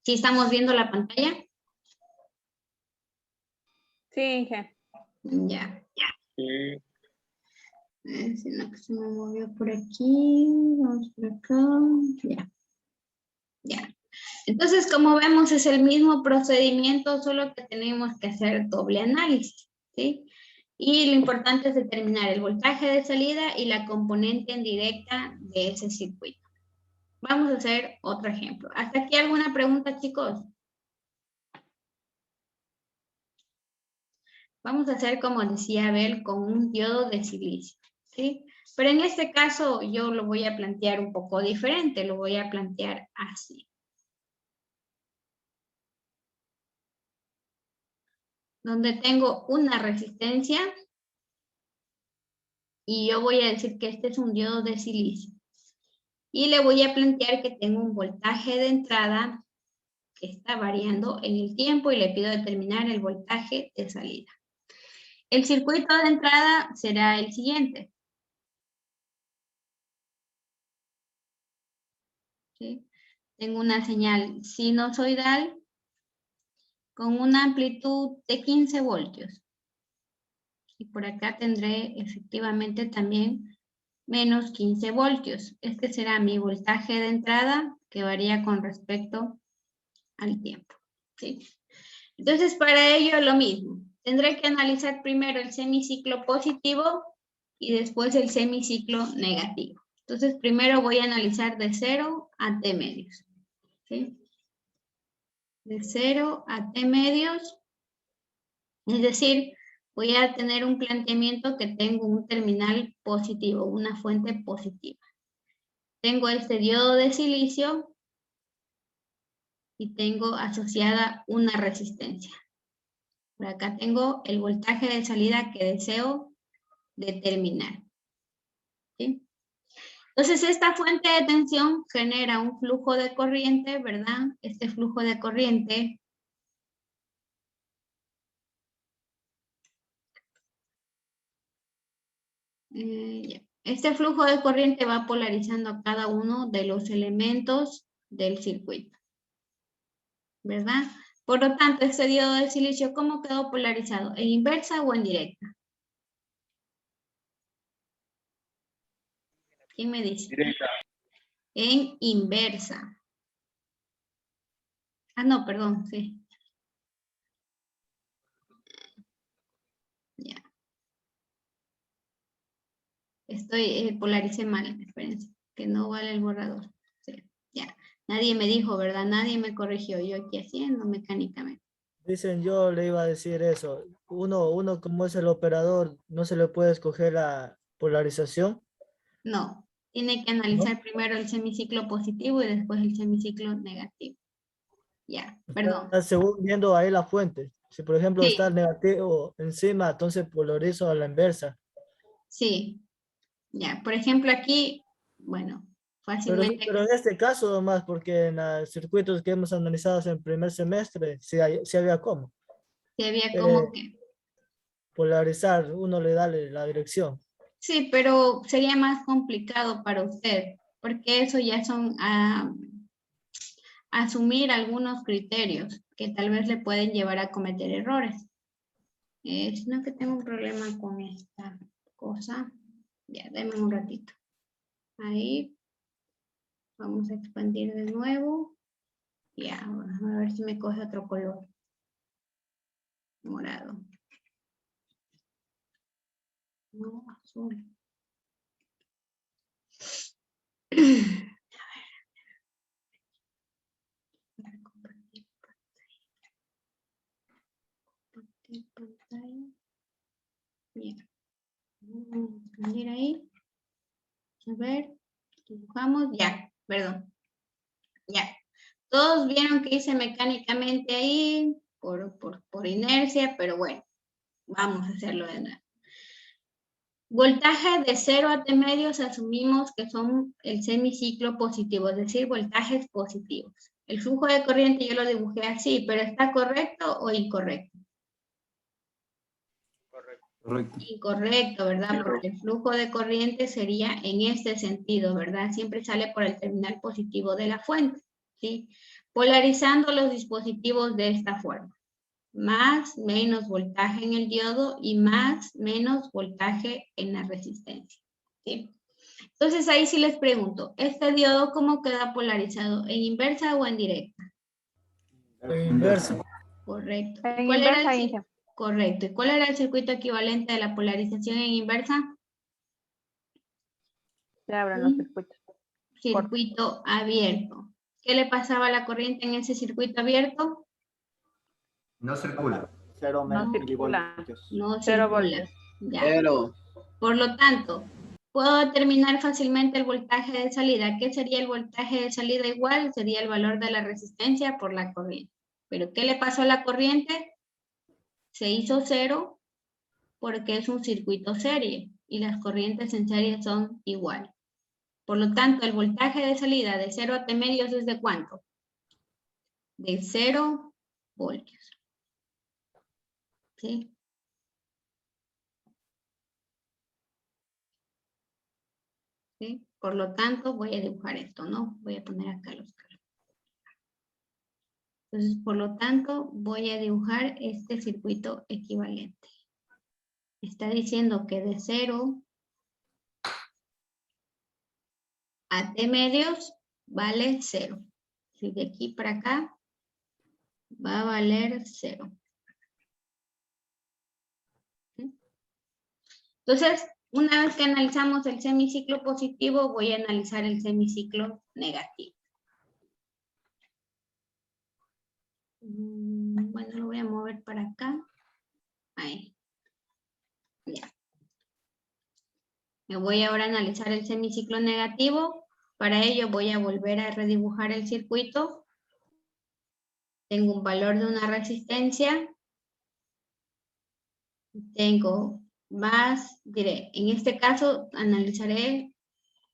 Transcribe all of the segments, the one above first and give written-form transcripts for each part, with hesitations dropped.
¿Sí estamos viendo la pantalla? Sí, Inge. Ya. Sí. Sino que se me movió por aquí. Vamos por acá. Ya. Ya. Entonces, como vemos, es el mismo procedimiento, solo que tenemos que hacer doble análisis, ¿sí? Y lo importante es determinar el voltaje de salida y la componente en directa de ese circuito. Vamos a hacer otro ejemplo. ¿Hasta aquí alguna pregunta, chicos? Vamos a hacer, como decía Abel, con un diodo de silicio, ¿sí? Pero en este caso yo lo voy a plantear un poco diferente, lo voy a plantear así. Donde tengo una resistencia y yo voy a decir que este es un diodo de silicio. Y le voy a plantear que tengo un voltaje de entrada que está variando en el tiempo y le pido determinar el voltaje de salida. El circuito de entrada será el siguiente. ¿Sí? Tengo una señal sinusoidal con una amplitud de 15 voltios. Y por acá tendré efectivamente también menos 15 voltios. Este será mi voltaje de entrada que varía con respecto al tiempo. ¿Sí? Entonces, para ello lo mismo. Tendré que analizar primero el semiciclo positivo y después el semiciclo negativo. Entonces, primero voy a analizar de 0 a t medios. ¿Sí? De 0 a t medios. Es decir, voy a tener un planteamiento que tengo un terminal positivo, una fuente positiva. Tengo este diodo de silicio y tengo asociada una resistencia. Por acá tengo el voltaje de salida que deseo determinar. ¿Sí? Entonces, esta fuente de tensión genera un flujo de corriente, ¿verdad? Este flujo de corriente este flujo de corriente va polarizando a cada uno de los elementos del circuito, ¿verdad? Por lo tanto, este diodo de silicio, ¿cómo quedó polarizado? ¿En inversa o en directa? ¿Quién me dice? Directa. En inversa. Ah, no, perdón, sí. Ya. Polaricé mal, espérense, que no vale el borrador. Sí, ya. Nadie me dijo, ¿verdad? Nadie me corrigió. Yo aquí haciendo mecánicamente. Dicen, yo le iba a decir eso. Uno como es el operador, no se le puede escoger la polarización, No, tiene que ¿no? analizar primero el semiciclo positivo y después el semiciclo negativo. Ya, perdón. Según viendo ahí la fuente. Si por ejemplo está el Sí, negativo encima, entonces polarizo a la inversa. sí. Ya, por ejemplo aquí, bueno, fácilmente Pero en este caso nomás, porque en los circuitos que hemos analizado en el primer semestre, sí había cómo. se había como Eh, que... Polarizar, uno le da la dirección. Sí, pero sería más complicado para usted, porque eso ya son asumir algunos criterios que tal vez le pueden llevar a cometer errores. Sino que tengo un problema con esta cosa. Ya, denme un ratito. Ahí. Vamos a expandir de nuevo. Ya, a ver si me coge otro color. Morado. No, azul. Para compartir pantalla. Bien. Vamos a expandir ahí. A ver, dibujamos. Ya, perdón. Ya. Todos vieron que hice mecánicamente ahí por inercia, pero bueno, vamos a hacerlo de nuevo. Voltaje de 0 a T medios asumimos que son el semiciclo positivo, es decir, voltajes positivos. El flujo de corriente yo lo dibujé así, pero ¿está correcto o incorrecto? Correcto. Incorrecto, ¿verdad? Porque el flujo de corriente sería en este sentido, ¿verdad? Siempre sale por el terminal positivo de la fuente. ¿sí? Polarizando los dispositivos de esta forma. Más, menos voltaje en el diodo y más, menos voltaje en la resistencia, ¿sí? Entonces ahí sí les pregunto, ¿este diodo cómo queda polarizado? ¿En inversa o en directa? En inversa. Correcto. En ¿Cuál era inversa, el Inge. correcto? ¿Y cuál era el circuito equivalente de la polarización en inversa? Se abren los circuitos. Circuito abierto. ¿Qué le pasaba a la corriente en ese circuito abierto? No circula. Cero No No. circula. No Cero circula. voltios. Ya. Cero. Por lo tanto, puedo determinar fácilmente el voltaje de salida. ¿Qué sería el voltaje de salida igual? Sería el valor de la resistencia por la corriente. ¿Pero qué le pasó a la corriente? Se hizo cero porque es un circuito serie y las corrientes en serie son iguales. Por lo tanto, el voltaje de salida de 0 a T medios es de ¿cuánto? De 0 voltios. ¿Sí? ¿Sí? Por lo tanto, voy a dibujar esto, ¿no? Voy a poner acá los carros. Entonces, por lo tanto, voy a dibujar este circuito equivalente. Está diciendo que de 0 a T medios vale 0. Si de aquí para acá va a valer 0. ¿Sí? Entonces, una vez que analizamos el semiciclo positivo, voy a analizar el semiciclo negativo. Bueno, lo voy a mover para acá. Ahí. Ya. Me voy ahora a analizar el semiciclo negativo. Para ello voy a volver a redibujar el circuito. Tengo un valor de una resistencia. Tengo más, diré, en este caso analizaré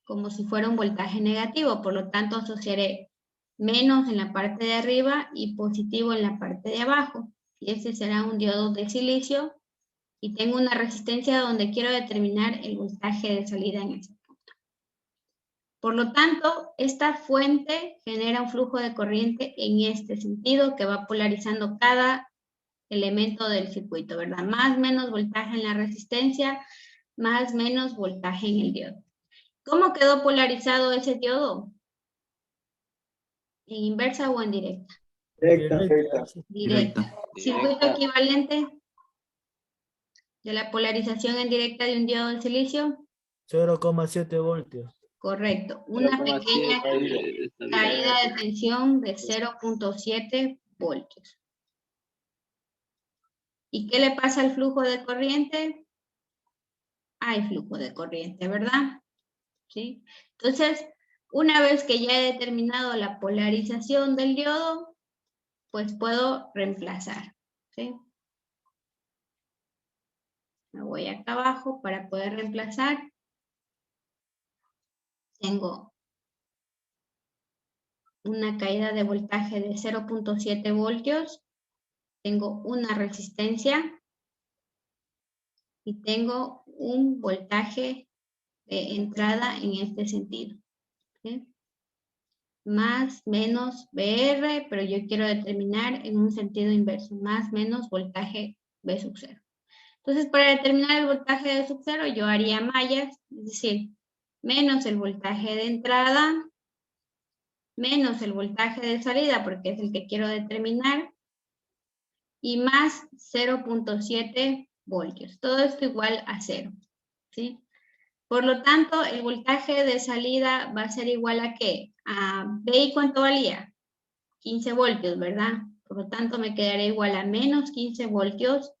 como si fuera un voltaje negativo, por lo tanto asociaré menos en la parte de arriba y positivo en la parte de abajo. Y ese será un diodo de silicio y tengo una resistencia donde quiero determinar el voltaje de salida en ese punto. Por lo tanto, esta fuente genera un flujo de corriente en este sentido que va polarizando cada elemento del circuito, ¿verdad? Más menos voltaje en la resistencia, más menos voltaje en el diodo. ¿Cómo quedó polarizado ese diodo? ¿En inversa o en directa? Directa. Directa. Circuito equivalente de la polarización en directa de un diodo de silicio. 0,7 voltios. Correcto. Una pequeña caída de tensión de 0.7 voltios. ¿Y qué le pasa al flujo de corriente? Hay flujo de corriente, ¿verdad? ¿Sí? Entonces, una vez que ya he determinado la polarización del diodo, pues puedo reemplazar. ¿Sí? Me voy acá abajo para poder reemplazar. Tengo una caída de voltaje de 0.7 voltios. Tengo una resistencia. Y tengo un voltaje de entrada en este sentido. ¿Sí? Más, menos VR, pero yo quiero determinar en un sentido inverso. Más, menos voltaje V sub 0. Entonces, para determinar el voltaje de sub 0, yo haría mallas, es decir, menos el voltaje de entrada, menos el voltaje de salida, porque es el que quiero determinar, y más 0.7 voltios. Todo esto igual a 0. ¿Sí? Por lo tanto, el voltaje de salida va a ser igual a ¿qué? A ¿V cuánto valía? 15 voltios, ¿verdad? Por lo tanto, me quedará igual a menos 15 voltios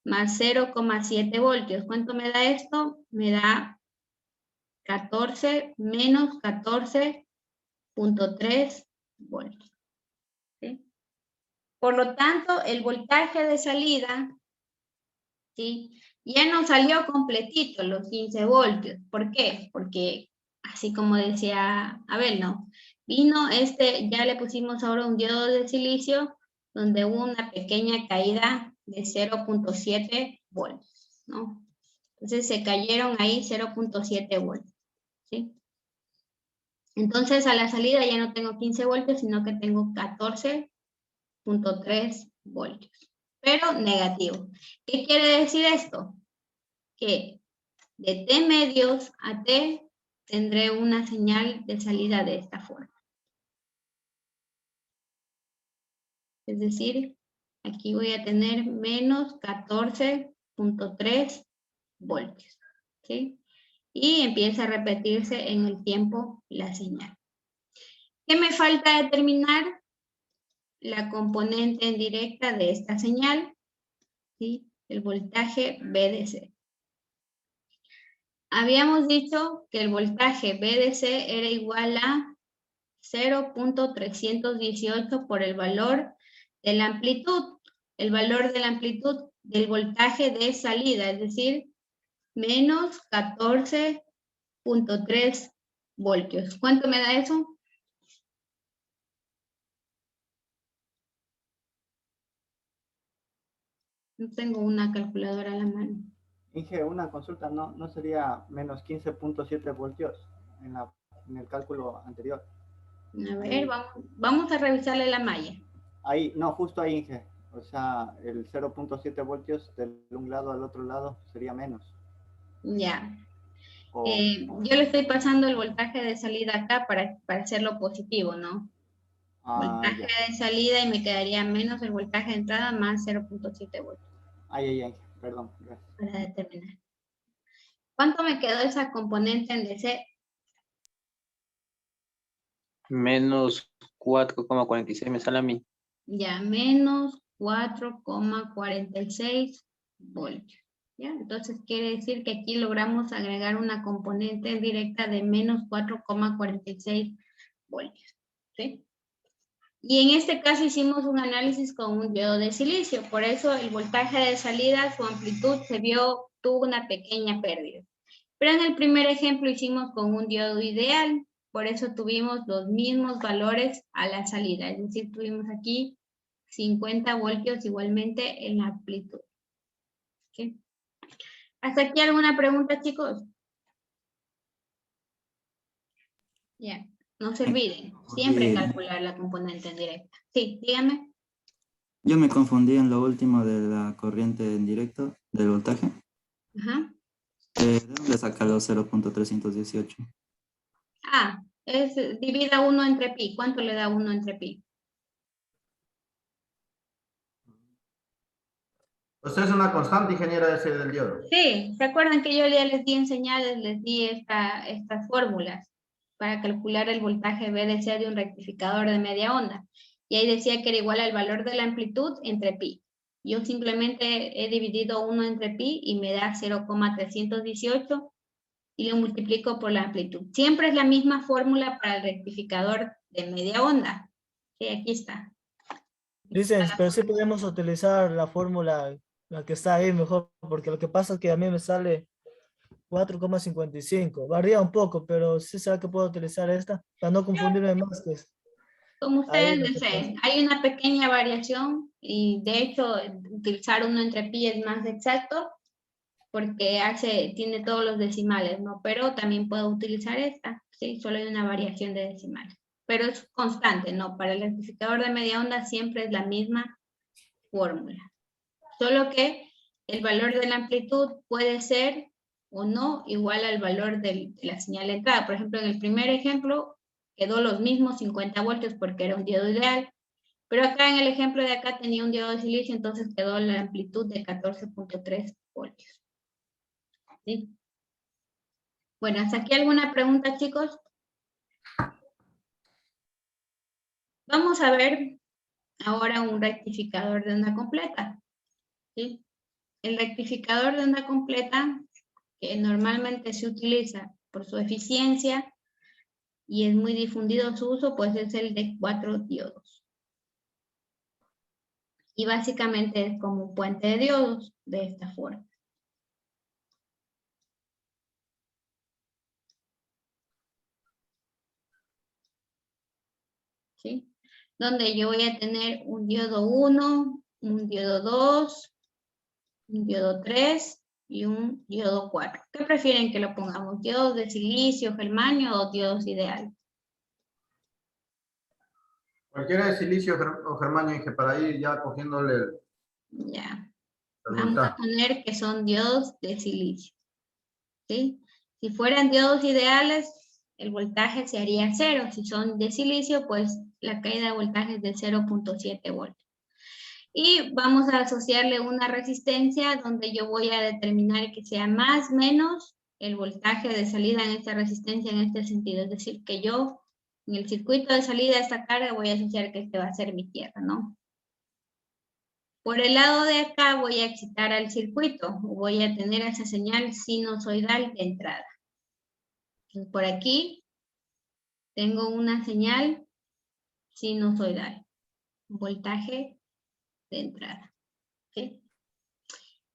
más 0,7 voltios. ¿Cuánto me da esto? Me da 14 menos 14.3 voltios. ¿Sí? Por lo tanto, el voltaje de salida, ¿sí? Ya no salió completito los 15 voltios. ¿Por qué? Porque, así como decía Abel, ¿no? Vino ya le pusimos ahora un diodo de silicio donde hubo una pequeña caída de 0.7 voltios, ¿no? Entonces se cayeron ahí 0.7 voltios, ¿sí? Entonces a la salida ya no tengo 15 voltios, sino que tengo 14.3 voltios, pero negativo. ¿Qué quiere decir esto? Que de T medios a T tendré una señal de salida de esta forma. Es decir, aquí voy a tener menos 14.3 voltios. ¿Sí? Y empieza a repetirse en el tiempo la señal. ¿Qué me falta determinar? La componente en directa de esta señal, ¿sí? El voltaje VDC. Habíamos dicho que el voltaje VDC era igual a 0.318 por el valor de la amplitud. El valor de la amplitud del voltaje de salida, es decir, menos 14.3 voltios. ¿Cuánto me da eso? No tengo una calculadora a la mano. Inge, una consulta, ¿no sería menos 15.7 voltios en el cálculo anterior? A ver, vamos a revisarle la malla. Ahí, no, justo ahí, Inge. O sea, el 0.7 voltios de un lado al otro lado sería menos. Ya. O, Yo le estoy pasando el voltaje de salida acá para hacerlo positivo, ¿no? Voltaje ya. de salida y me quedaría menos el voltaje de entrada más 0.7 voltios. Ay, perdón. Gracias. Para determinar. ¿Cuánto me quedó esa componente en DC? Menos 4,46 me sale a mí. Ya, menos 4,46 voltios. ¿Ya? Entonces quiere decir que aquí logramos agregar una componente directa de menos 4,46 voltios. ¿Sí? Y en este caso hicimos un análisis con un diodo de silicio. Por eso el voltaje de salida, su amplitud tuvo una pequeña pérdida. Pero en el primer ejemplo hicimos con un diodo ideal. Por eso tuvimos los mismos valores a la salida. Es decir, tuvimos aquí 50 voltios igualmente en la amplitud. ¿Okay? ¿Hasta aquí alguna pregunta, chicos? Ya, no se olviden, siempre calcular la componente en directa. Sí, dígame. Yo me confundí en lo último de la corriente en directo, del voltaje. Ajá. ¿De dónde saca los 0.318? Ah, divida 1 entre pi. ¿Cuánto le da 1 entre pi? Usted es una constante, ingeniera, ese del diodo. Sí, ¿se acuerdan que yo ya les di en señales, les di estas fórmulas para calcular el voltaje VDC de un rectificador de media onda? Y ahí decía que era igual al valor de la amplitud entre pi. Yo simplemente he dividido 1 entre pi y me da 0,318 y lo multiplico por la amplitud. Siempre es la misma fórmula para el rectificador de media onda. Sí, aquí está. Dicen, pero sí podemos utilizar la fórmula, la que está ahí mejor, porque lo que pasa es que a mí me sale 4,55. Varía un poco, pero sí será que puedo utilizar esta para no confundirme más. Que Como ahí ustedes lo que deseen. pasa. Hay una pequeña variación y de hecho utilizar 1 entre pi es más exacto porque tiene todos los decimales, ¿no? Pero también puedo utilizar esta, ¿sí? Solo hay una variación de decimales. Pero es constante, ¿no? Para el rectificador de media onda siempre es la misma fórmula. Solo que el valor de la amplitud puede ser o no igual al valor de la señal de entrada. Por ejemplo, en el primer ejemplo quedó los mismos 50 voltios porque era un diodo ideal. Pero acá en el ejemplo de acá tenía un diodo de silicio, entonces quedó la amplitud de 14.3 voltios. ¿Sí? Bueno, ¿hasta aquí alguna pregunta, chicos? Vamos a ver ahora un rectificador de onda completa. ¿Sí? El rectificador de onda completa, que normalmente se utiliza por su eficiencia y es muy difundido su uso, pues es el de 4 diodos. Y básicamente es como un puente de diodos de esta forma. ¿Sí? Donde yo voy a tener un diodo 1, un diodo 2, un diodo 3 y un diodo 4. ¿Qué prefieren que lo pongamos? ¿Diodos de silicio, germanio o diodos ideales? Cualquiera de silicio o germanio, dije, para ir ya cogiéndole Ya. el Vamos a voltaje. poner que son diodos de silicio. ¿Sí? Si fueran diodos ideales, el voltaje se haría 0. Si son de silicio, pues la caída de voltaje es de 0.7 voltios. Y vamos a asociarle una resistencia donde yo voy a determinar que sea más menos el voltaje de salida en esta resistencia en este sentido. Es decir, que yo en el circuito de salida de esta carga voy a asociar que este va a ser mi tierra, ¿no? Por el lado de acá voy a excitar al circuito, voy a tener esa señal sinusoidal de entrada. Entonces, por aquí tengo una señal sinusoidal, voltaje de entrada. ¿Sí?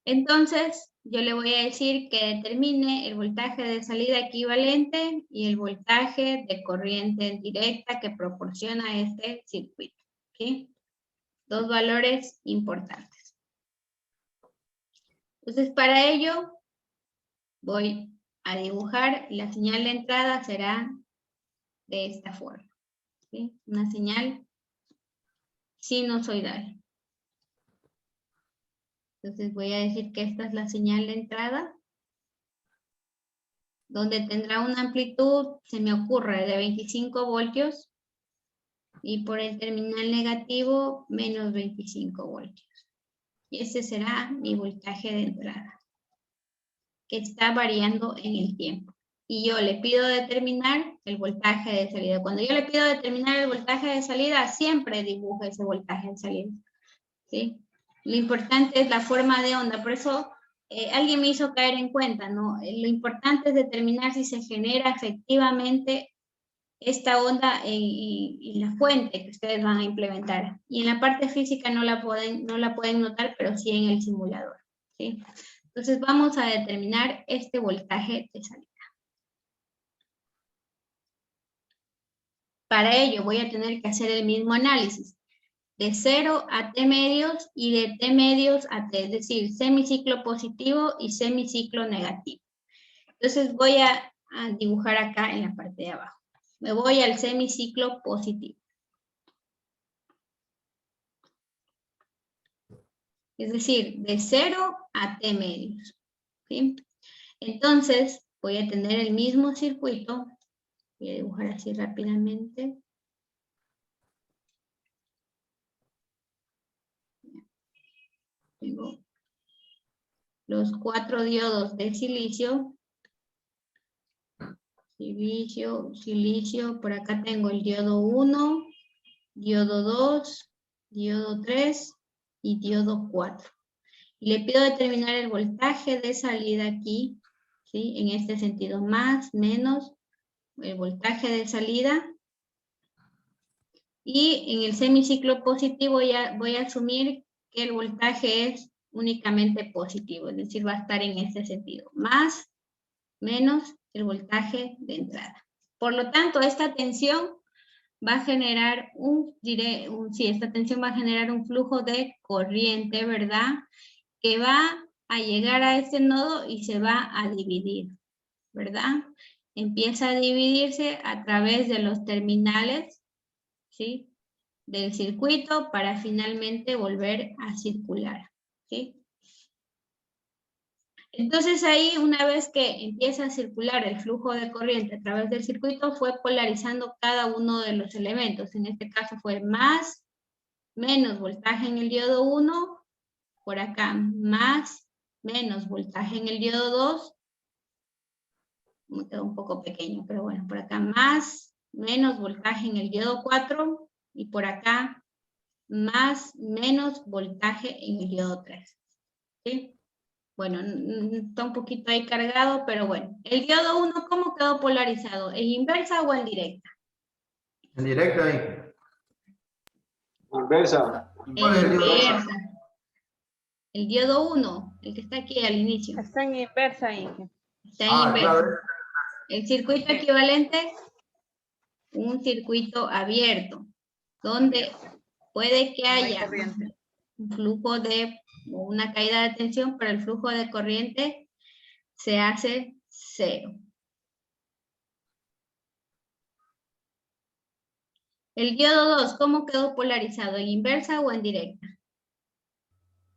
Entonces, yo le voy a decir que determine el voltaje de salida equivalente y el voltaje de corriente directa que proporciona este circuito. ¿Sí? Dos valores importantes. Entonces, para ello, voy a dibujar la señal de entrada, será de esta forma. ¿Sí? Una señal sinusoidal. Entonces voy a decir que esta es la señal de entrada, donde tendrá una amplitud, se me ocurre, de 25 voltios, y por el terminal negativo, menos 25 voltios. Y ese será mi voltaje de entrada, que está variando en el tiempo. Y yo le pido determinar el voltaje de salida. Cuando yo le pido determinar el voltaje de salida, siempre dibujo ese voltaje de salida. ¿Sí? Lo importante es la forma de onda, por eso alguien me hizo caer en cuenta, ¿no? Lo importante es determinar si se genera efectivamente esta onda en la fuente que ustedes van a implementar. Y en la parte física no la pueden notar, pero sí en el simulador. ¿Sí? Entonces vamos a determinar este voltaje de salida. Para ello voy a tener que hacer el mismo análisis. De 0 a T medios y de T medios a T, es decir, semiciclo positivo y semiciclo negativo. Entonces voy a dibujar acá en la parte de abajo. Me voy al semiciclo positivo. Es decir, de 0 a T medios. ¿Sí? Entonces voy a tener el mismo circuito. Voy a dibujar así rápidamente. Tengo los 4 diodos de silicio. Silicio, por acá tengo el diodo 1, diodo 2, diodo 3 y diodo 4. Y le pido determinar el voltaje de salida aquí, ¿sí? En este sentido, más, menos, el voltaje de salida. Y en el semiciclo positivo ya voy a asumir que el voltaje es únicamente positivo, es decir, va a estar en este sentido, más, menos el voltaje de entrada. Por lo tanto, esta tensión va a generar esta tensión va a generar un flujo de corriente, ¿verdad? Que va a llegar a este nodo y se va a dividir, ¿verdad? Empieza a dividirse a través de los terminales, ¿sí? Del circuito para finalmente volver a circular, ¿sí? Entonces ahí, una vez que empieza a circular el flujo de corriente a través del circuito, fue polarizando cada uno de los elementos. En este caso fue más, menos voltaje en el diodo 1, por acá más, menos voltaje en el diodo 2, me quedó un poco pequeño, pero bueno, por acá más, menos voltaje en el diodo 4, y por acá más, menos voltaje en el diodo 3. ¿Sí? Bueno, está un poquito ahí cargado, pero bueno. El diodo 1, ¿cómo quedó polarizado? ¿En inversa o en directa? En directo ahí. Inversa. En ¿Cuál es el diodo? inversa. El diodo 1, el que está aquí al inicio. Está en inversa, Inge. Está en inversa. Claro. El circuito equivalente, un circuito abierto, donde puede que No hay haya corriente. un flujo de, o una caída de tensión, pero el flujo de corriente se hace 0. El diodo 2, ¿cómo quedó polarizado? ¿En inversa o en directa?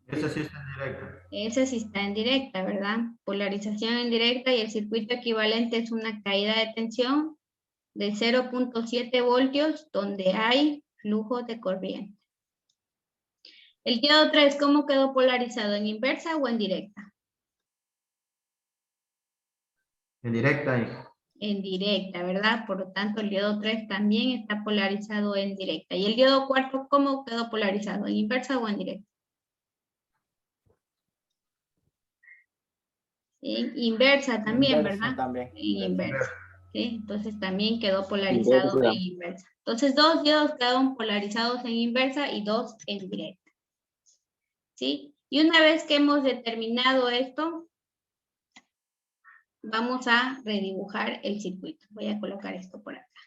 Ese sí está en directo. Ese sí está en directa, ¿verdad? Polarización en directa y el circuito equivalente es una caída de tensión de 0.7 voltios donde hay flujo de corriente. El diodo 3, ¿cómo quedó polarizado? ¿En inversa o en directa? En directa, hija. En directa, ¿verdad? Por lo tanto, el diodo 3 también está polarizado en directa. ¿Y el diodo 4, cómo quedó polarizado? ¿En inversa o en directa? En inversa también, Inversa ¿verdad? también. En Inversa. inversa. ¿Sí? Entonces también quedó polarizado Inversa. en inversa. Entonces 2 diodos quedaron polarizados en inversa y 2 en directa. ¿Sí? Y una vez que hemos determinado esto, vamos a redibujar el circuito. Voy a colocar esto por acá.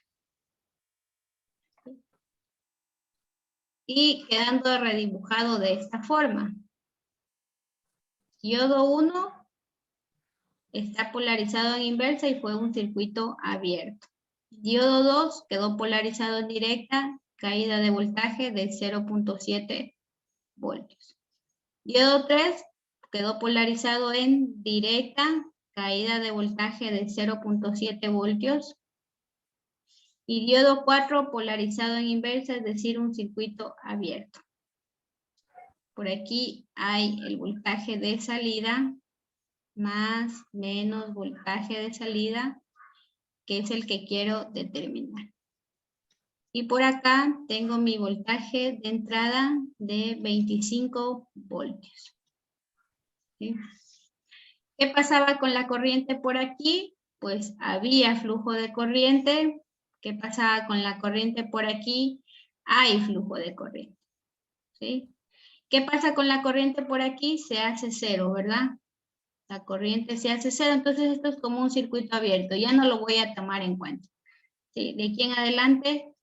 Y quedando redibujado de esta forma. Diodo 1 está polarizado en inversa y fue un circuito abierto. Diodo 2 quedó polarizado en directa, caída de voltaje de 0.7 voltios. Diodo 3 quedó polarizado en directa, caída de voltaje de 0.7 voltios. Y diodo 4 polarizado en inversa, es decir, un circuito abierto. Por aquí hay el voltaje de salida más menos voltaje de salida, que es el que quiero determinar. Y por acá tengo mi voltaje de entrada de 25 voltios. ¿Sí? ¿Qué pasaba con la corriente por aquí? Pues había flujo de corriente. ¿Qué pasaba con la corriente por aquí? Hay flujo de corriente. ¿Sí? ¿Qué pasa con la corriente por aquí? Se hace cero, ¿verdad? La corriente se hace cero, entonces esto es como un circuito abierto. Ya no lo voy a tomar en cuenta. ¿Sí? De aquí en adelante,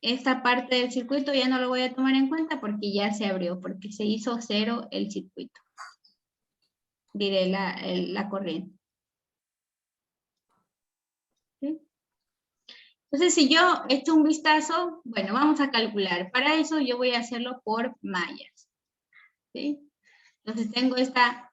esta parte del circuito ya no lo voy a tomar en cuenta porque ya se abrió, porque se hizo cero el circuito. Diré la corriente. ¿Sí? Entonces, si yo echo un vistazo, bueno, vamos a calcular. Para eso yo voy a hacerlo por mallas. ¿Sí? Entonces tengo esta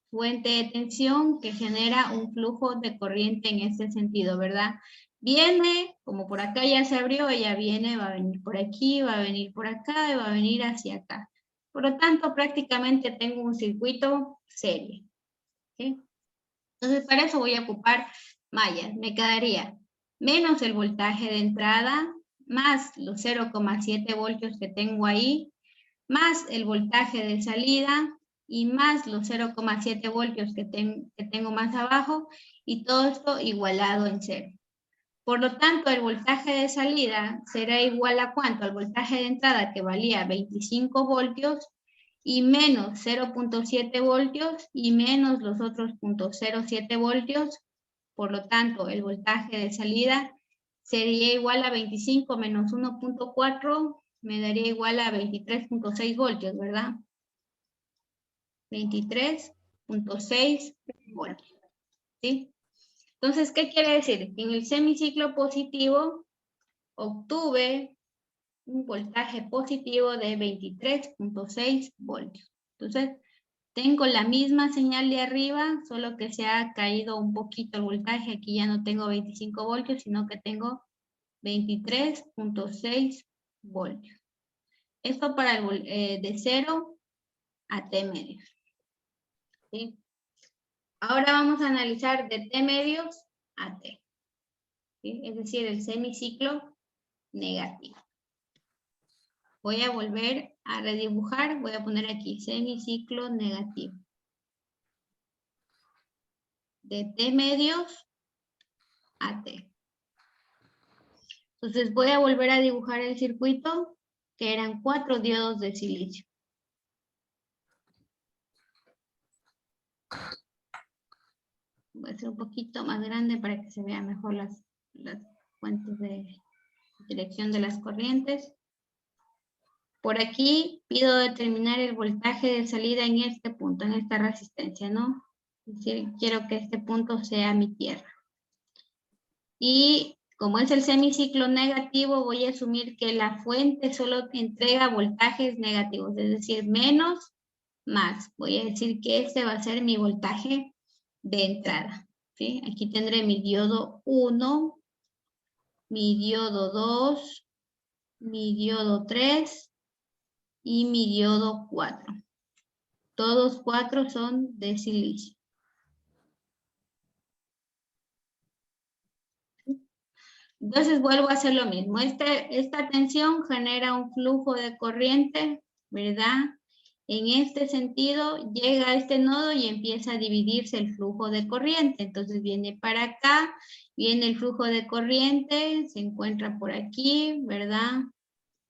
fuente de tensión que genera un flujo de corriente en este sentido, ¿verdad? Viene, como por acá ya se abrió, ella viene, va a venir por aquí, va a venir por acá y va a venir hacia acá. Por lo tanto, prácticamente tengo un circuito serie. ¿Sí? Entonces, para eso voy a ocupar mallas. Me quedaría menos el voltaje de entrada, más los 0,7 voltios que tengo ahí, más el voltaje de salida, y más los 0,7 voltios que tengo más abajo, y todo esto igualado en cero. Por lo tanto, el voltaje de salida será igual a ¿cuánto? Al voltaje de entrada, que valía 25 voltios, y menos 0.7 voltios, y menos los otros 0.07 voltios. Por lo tanto, el voltaje de salida sería igual a 25 menos 1.4, me daría igual a 23.6 voltios, ¿verdad? 23.6 voltios. ¿Sí? Entonces, ¿qué quiere decir? Que en el semiciclo positivo obtuve un voltaje positivo de 23.6 voltios. Entonces, tengo la misma señal de arriba, solo que se ha caído un poquito el voltaje. Aquí ya no tengo 25 voltios, sino que tengo 23.6 voltios. Esto para el de 0 a T medios. ¿Sí? Ahora vamos a analizar de T medios a T. ¿Sí? Es decir, el semiciclo negativo. Voy a volver a redibujar. Voy a poner aquí semiciclo negativo. De T medios a T. Entonces voy a volver a dibujar el circuito, que eran 4 diodos de silicio. Voy a hacer un poquito más grande para que se vean mejor las fuentes de dirección de las corrientes. Por aquí pido determinar el voltaje de salida en este punto, en esta resistencia, ¿no? Es decir, quiero que este punto sea mi tierra. Y Como es el semiciclo negativo, voy a asumir que la fuente solo entrega voltajes negativos, es decir, menos, más. Voy a decir que este va a ser mi voltaje de entrada, ¿sí? Aquí tendré mi diodo 1, mi diodo 2, mi diodo 3 y mi diodo 4. Todos 4 son de silicio. Entonces vuelvo a hacer lo mismo. Esta tensión genera un flujo de corriente, ¿verdad? En este sentido, llega a este nodo y empieza a dividirse el flujo de corriente. Entonces viene para acá, viene el flujo de corriente, se encuentra por aquí, ¿verdad?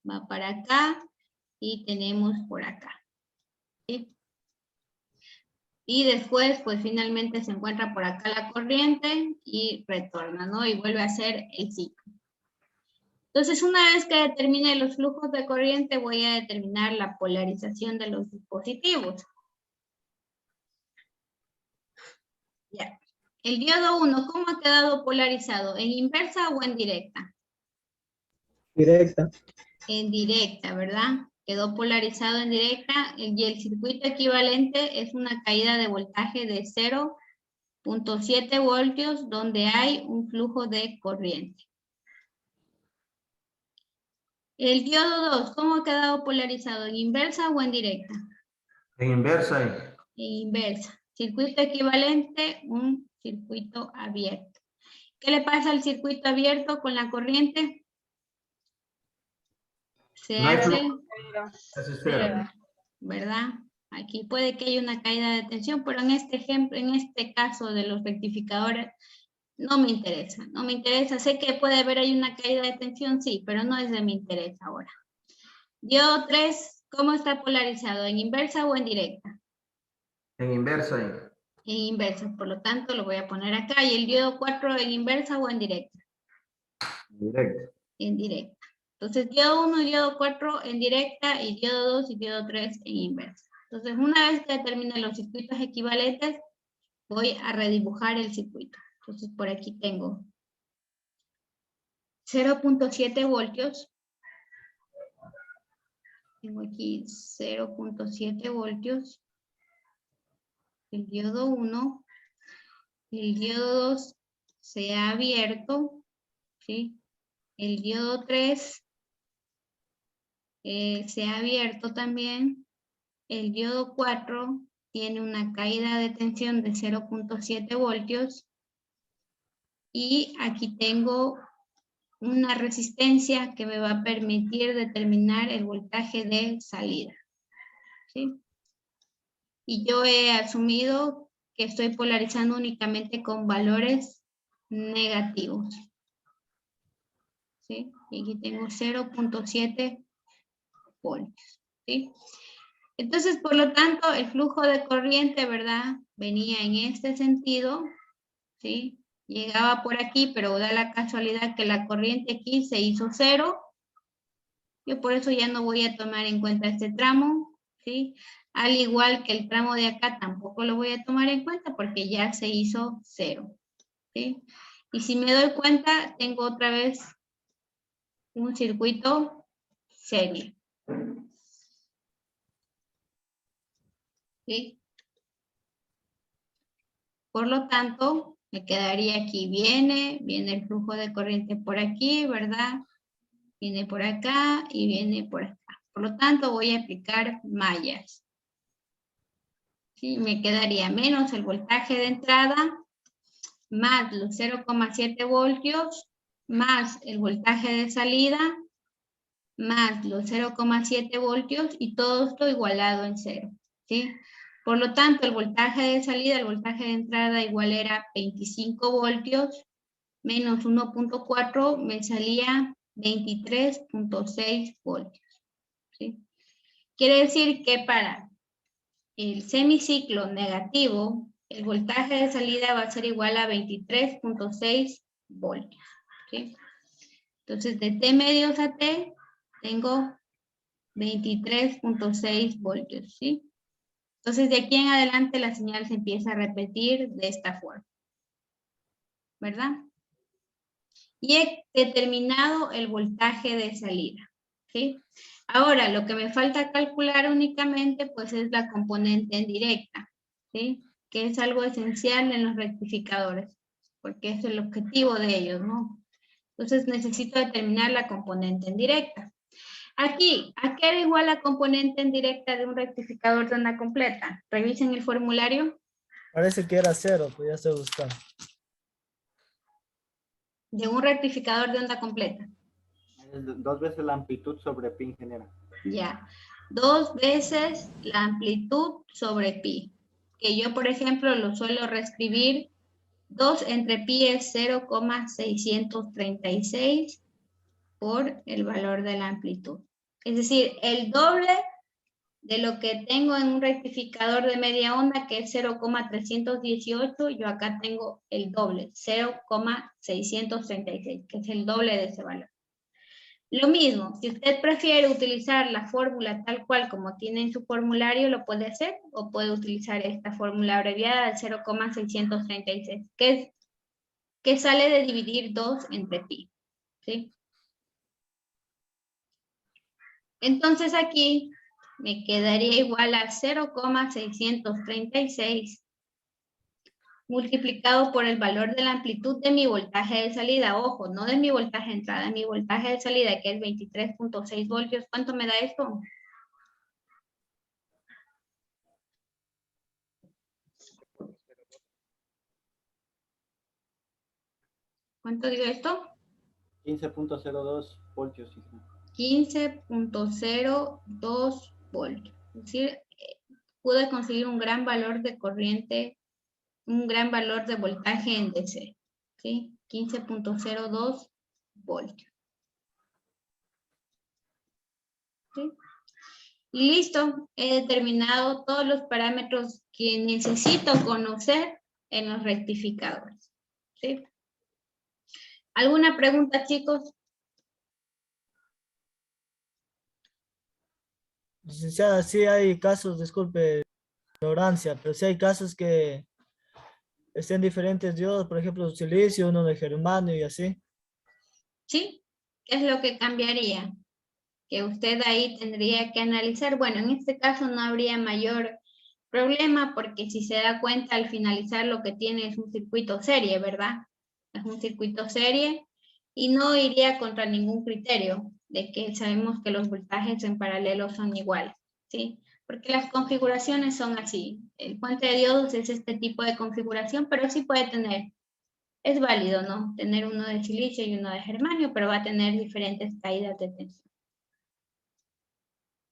Va para acá y tenemos por acá. ¿Sí? Y después, pues finalmente se encuentra por acá la corriente y retorna, ¿no? Y vuelve a hacer el ciclo. Entonces, una vez que determine los flujos de corriente, voy a determinar la polarización de los dispositivos. Ya. El diodo 1, ¿cómo ha quedado polarizado? ¿En inversa o en directa? Directa. En directa, ¿verdad? Quedó polarizado en directa y el circuito equivalente es una caída de voltaje de 0.7 voltios donde hay un flujo de corriente. El diodo 2, ¿cómo ha quedado polarizado? ¿En inversa o en directa? En inversa ahí. En inversa. Circuito equivalente, un circuito abierto. ¿Qué le pasa al circuito abierto con la corriente? Se No hay hace Es cero. ¿verdad? Aquí puede que haya una caída de tensión, pero en este ejemplo, en este caso de los rectificadores, no me interesa, no me interesa. Sé que puede haber ahí una caída de tensión, sí, pero no es de mi interés ahora. Diodo 3, ¿cómo está polarizado? ¿En inversa o en directa? En inversa ahí. En inversa, por lo tanto lo voy a poner acá. ¿Y el diodo 4 en inversa o en directa? Directo. En directa. Entonces, diodo 1 y diodo 4 en directa y diodo 2 y diodo 3 en inversa. Entonces, una vez que determine los circuitos equivalentes, voy a redibujar el circuito. Entonces, por aquí tengo 0.7 voltios. Tengo aquí 0.7 voltios. El diodo 1. El diodo 2 se ha abierto. ¿Sí? El diodo 3 se ha abierto también. El diodo 4 tiene una caída de tensión de 0.7 voltios. Y aquí tengo una resistencia que me va a permitir determinar el voltaje de salida. ¿Sí? Y yo he asumido que estoy polarizando únicamente con valores negativos. ¿Sí? Y aquí tengo 0.7 voltios. ¿Sí? Entonces, por lo tanto, el flujo de corriente, ¿verdad? Venía en este sentido, ¿sí? Llegaba por aquí, pero da la casualidad que la corriente aquí se hizo 0. Yo por eso ya no voy a tomar en cuenta este tramo, ¿sí? Al igual que el tramo de acá tampoco lo voy a tomar en cuenta porque ya se hizo 0, ¿sí? Y si me doy cuenta, tengo otra vez un circuito serie. ¿Sí? Por lo tanto, me quedaría aquí, viene el flujo de corriente por aquí, ¿verdad? Viene por acá y viene por acá. Por lo tanto, voy a aplicar mallas. ¿Sí? Me quedaría menos el voltaje de entrada, más los 0.7 voltios, más el voltaje de salida, más los 0.7 voltios y todo esto igualado en 0. ¿Sí? Por lo tanto, el voltaje de salida, el voltaje de entrada igual era 25 voltios, menos 1.4 me salía 23.6 voltios. ¿Sí? Quiere decir que para el semiciclo negativo, el voltaje de salida va a ser igual a 23.6 voltios. ¿Sí? Entonces, de T medios a T, tengo 23.6 voltios. ¿Sí? Entonces, de aquí en adelante, la señal se empieza a repetir de esta forma. ¿Verdad? y he determinado el voltaje de salida. ¿Sí? Ahora, lo que me falta calcular únicamente pues es la componente en directa, ¿sí? Que es algo esencial en los rectificadores, porque es el objetivo de ellos, ¿no? Entonces necesito determinar la componente en directa. Aquí, ¿a qué era igual la componente en directa de un rectificador de onda completa? Revisen el formulario. Parece que era 0, pues ya estoy buscando. De un rectificador de onda completa. Es 2 veces la amplitud sobre pi, ingeniera. Ya. 2 veces la amplitud sobre pi. Que yo, por ejemplo, lo suelo reescribir. 2 entre pi es 0,636 por el valor de la amplitud. Es decir, el doble de lo que tengo en un rectificador de media onda, que es 0,318, yo acá tengo el doble, 0,636, que es el doble de ese valor. Lo mismo, si usted prefiere utilizar la fórmula tal cual como tiene en su formulario, lo puede hacer, o puede utilizar esta fórmula abreviada de 0,636, que sale de dividir 2 entre pi, ¿sí? Entonces aquí me quedaría igual a 0,636 multiplicado por el valor de la amplitud de mi voltaje de salida. Ojo, no de mi voltaje de entrada, mi voltaje de salida, que es 23.6 voltios. ¿Cuánto me da esto? ¿Cuánto dio esto? 15.02 voltios, ingeniera. 15.02 voltios. Es decir, pude conseguir un gran valor de corriente, un gran valor de voltaje en DC. ¿Sí? 15.02 voltios. ¿Sí? Y listo, he determinado todos los parámetros que necesito conocer en los rectificadores. ¿Sí? ¿Alguna pregunta, chicos? Licenciada, sí hay casos, disculpe, ignorancia, pero sí hay casos que estén diferentes diodos, por ejemplo, silicio, uno de germanio y así. ¿Sí? ¿Qué es lo que cambiaría? Que usted ahí tendría que analizar. Bueno, en este caso no habría mayor problema porque si se da cuenta al finalizar lo que tiene es un circuito serie, ¿verdad? Es un circuito serie y no iría contra ningún criterio de que sabemos que los voltajes en paralelo son iguales, ¿sí? Porque las configuraciones son así. El puente de diodos es este tipo de configuración, pero sí puede tener, es válido, ¿no? Tener uno de silicio y uno de germanio, pero va a tener diferentes caídas de tensión.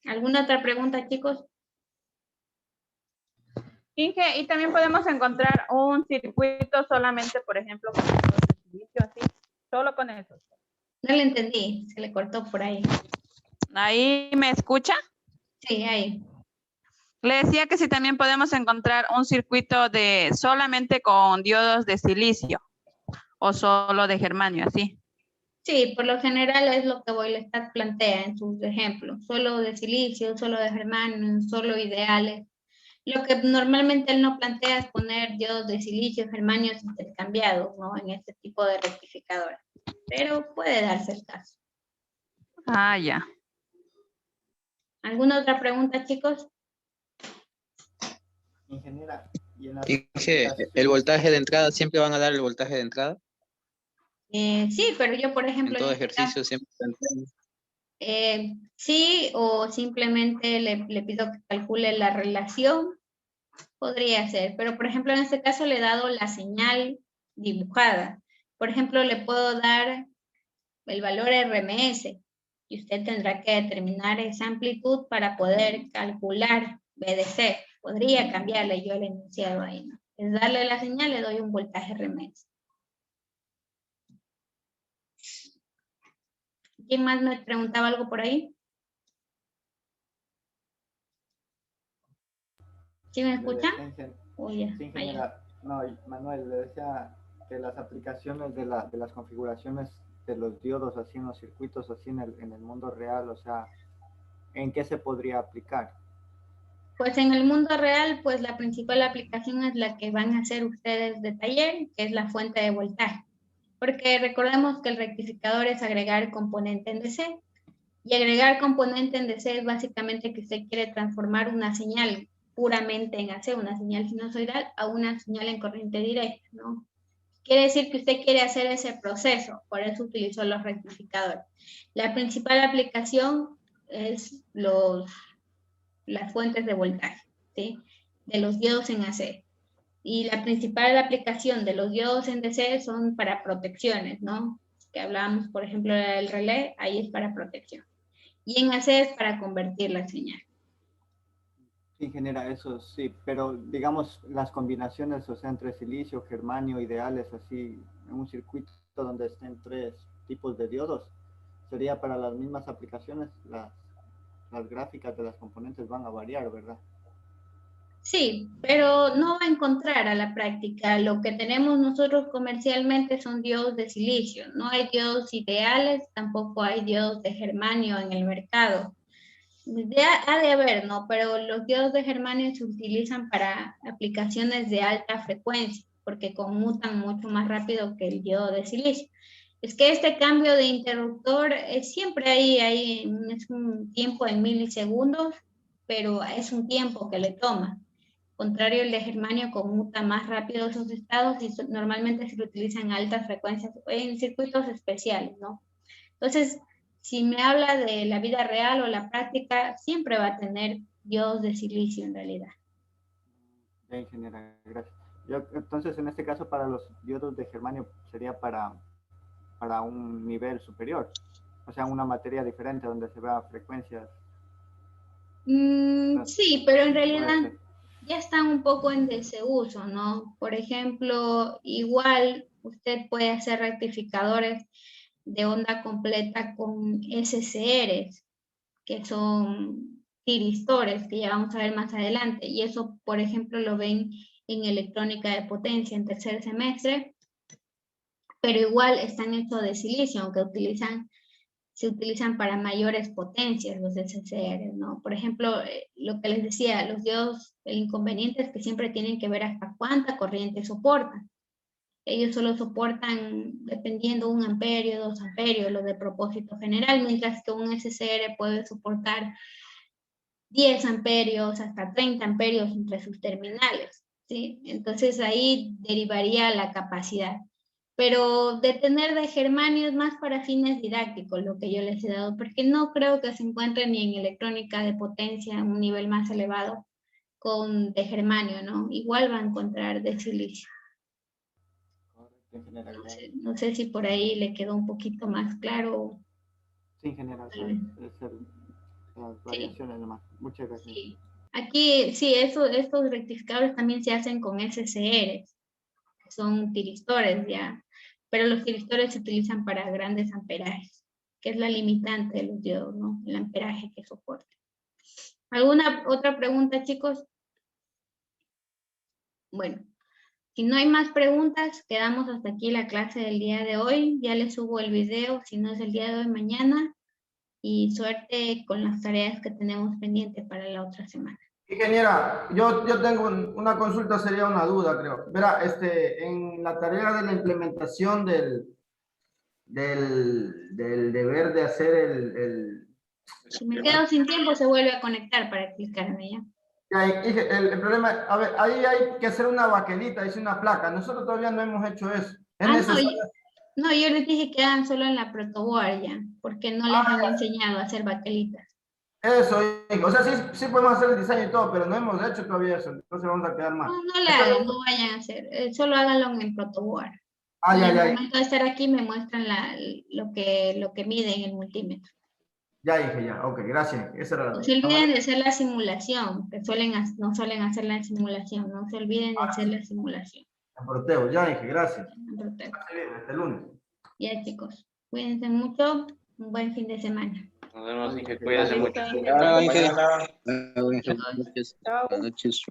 ¿Alguna otra pregunta, chicos? Inge, y también podemos encontrar un circuito solamente, por ejemplo, con diodos de silicio, así, solo con eso. No le entendí, se le cortó por ahí. ¿Ahí me escucha? Sí, ahí. Le decía que si también podemos encontrar un circuito de solamente con diodos de silicio o solo de germanio, así. Sí, por lo general es lo que Boylestad plantea en sus ejemplos. Solo de silicio, solo de germanio, solo ideales. Lo que normalmente él no plantea es poner diodos de silicio, germanios intercambiados, ¿no? En este tipo de rectificadores. Pero puede darse el caso. Ah, ya. ¿Alguna otra pregunta, chicos? Ingeniera, y en las Dije, ¿el voltaje de entrada siempre van a dar el voltaje de entrada? Sí, pero yo, por ejemplo, En todo este caso, ejercicio siempre. sí, o simplemente le pido que calcule la relación, podría ser, pero por ejemplo en este caso le he dado la señal dibujada. Por ejemplo, le puedo dar el valor RMS y usted tendrá que determinar esa amplitud para poder calcular BDC. Podría cambiarle yo el enunciado ahí, ¿no? Es darle la señal, le doy un voltaje RMS. ¿Quién más me preguntaba algo por ahí? ¿Sí me escucha? Oh, ya. Sí, ingeniera. No, Manuel, le decía que las aplicaciones de las configuraciones de los diodos así en los circuitos así en el mundo real, o sea, ¿en qué se podría aplicar? Pues en el mundo real, pues la principal aplicación es la que van a hacer ustedes de taller, que es la fuente de voltaje. Porque recordemos que el rectificador es agregar componente en DC. Y agregar componente en DC es básicamente que usted quiere transformar una señal puramente en AC, una señal sinusoidal, a una señal en corriente directa, ¿no? Quiere decir que usted quiere hacer ese proceso, por eso utilizó los rectificadores. La principal aplicación es las fuentes de voltaje, ¿sí? De los diodos en AC. Y la principal aplicación de los diodos en DC son para protecciones, ¿no? Que hablábamos, por ejemplo, del relé, ahí es para protección. Y en AC es para convertir la señal. Sí, genera eso, sí, pero digamos las combinaciones, o sea, entre silicio, germanio, ideales, así, en un circuito donde estén 3 tipos de diodos, sería para las mismas aplicaciones, las gráficas de las componentes van a variar, ¿verdad? Sí, pero no va a encontrar a la práctica. Lo que tenemos nosotros comercialmente son diodos de silicio. No hay diodos ideales, tampoco hay diodos de germanio en el mercado. Ha de haber, ¿no? Pero los diodos de germanio se utilizan para aplicaciones de alta frecuencia, porque conmutan mucho más rápido que el diodo de silicio. Es que este cambio de interruptor es siempre ahí, es un tiempo en milisegundos, pero es un tiempo que le toma. Contrario, el de germanio conmuta más rápido esos estados y normalmente se lo utilizan en altas frecuencias, en circuitos especiales, ¿no? Entonces, si me habla de la vida real o la práctica, siempre va a tener diodos de silicio en realidad. Ya, ingeniera, gracias. Entonces, en este caso, para los diodos de germanio sería para un nivel superior, o sea, una materia diferente donde se vea frecuencias. Sí, pero en realidad ya están un poco en desuso, ¿no? Por ejemplo, igual usted puede hacer rectificadores de onda completa con SCRs, que son tiristores, que ya vamos a ver más adelante. Y eso, por ejemplo, lo ven en electrónica de potencia en tercer semestre, pero igual están hechos de silicio, aunque se utilizan para mayores potencias los SCR, ¿no? Por ejemplo, lo que les decía, los diodos, el inconveniente es que siempre tienen que ver hasta cuánta corriente soportan. Ellos solo soportan, dependiendo, 1 amperio, 2 amperios, lo de propósito general, mientras que un SCR puede soportar 10 amperios hasta 30 amperios entre sus terminales, ¿sí? Entonces ahí derivaría la capacidad. Pero de tener de germanio es más para fines didácticos lo que yo les he dado, porque no creo que se encuentre ni en electrónica de potencia a un nivel más elevado con de germanio, ¿no? Igual va a encontrar de silicio. No sé si por ahí le quedó un poquito más claro. Sí, en general, las variaciones nomás. Muchas gracias. Sí. Aquí, sí, estos rectificadores también se hacen con SCR, que son tiristores ya, pero los tiristores se utilizan para grandes amperajes, que es la limitante de los diodos, ¿no? El amperaje que soporta. ¿Alguna otra pregunta, chicos? Bueno, si no hay más preguntas, quedamos hasta aquí la clase del día de hoy. Ya les subo el video, si no es el día de hoy, mañana. Y suerte con las tareas que tenemos pendientes para la otra semana. Ingeniera, yo tengo una consulta, sería una duda, creo. Verá, en la tarea de la implementación del deber de hacer Si me quedo sin tiempo, se vuelve a conectar para explicarme ya. el problema, a ver, ahí hay que hacer una baquelita, dice una placa. Nosotros todavía no hemos hecho eso. ¿Es necesario? No, yo les dije que hagan solo en la protoboard ya, porque no les han enseñado a hacer baquelitas. Eso, o sea, sí podemos hacer el diseño y todo, pero no hemos hecho todavía eso, entonces vamos a quedar mal. No le hagan, no vayan a hacer, solo háganlo en protoboard. En el momento de estar aquí me muestran lo que mide en el multímetro. Ya dije, ya, ok, gracias. Esa era la No se olviden de hacer la simulación, que no suelen hacer la simulación, no se olviden de hacer la simulación. Porteo, ya dije, gracias. Hasta el lunes. Ya, chicos, cuídense mucho, un buen fin de semana. Nos vemos, Inge. Cuídense mucho. Chao, Inge. Buenas noches.